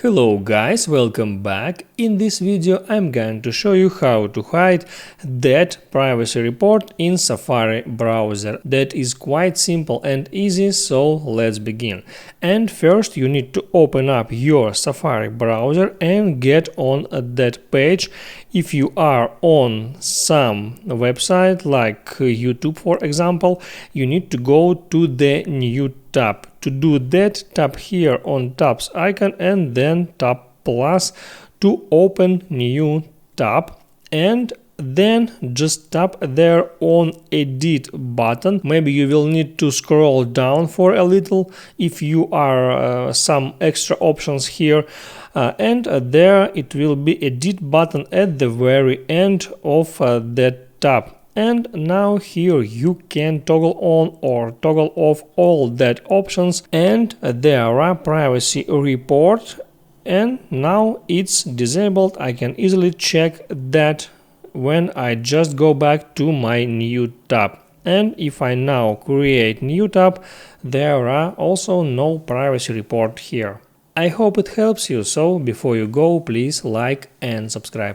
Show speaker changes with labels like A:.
A: Hello guys, welcome back. In this video I'm going to show you how to hide that privacy report in Safari browser. That is quite simple and easy, so let's begin. And first you need to open up your Safari browser and get on that page. If you are on some website like YouTube for example, you need to go to the new tab. To do that, tap here on tabs icon and then tap plus to open new tab, and then just tap there on edit button. Maybe you will need to scroll down for a little if you are some extra options here, and there it will be edit button at the very end of that tab. And now here you can toggle on or toggle off all that options, and there are privacy report, and now it's disabled. I can easily check that when I just go back to my new tab. And if I now create new tab, there are also no privacy report here. I hope it helps you, so before you go, please like and subscribe.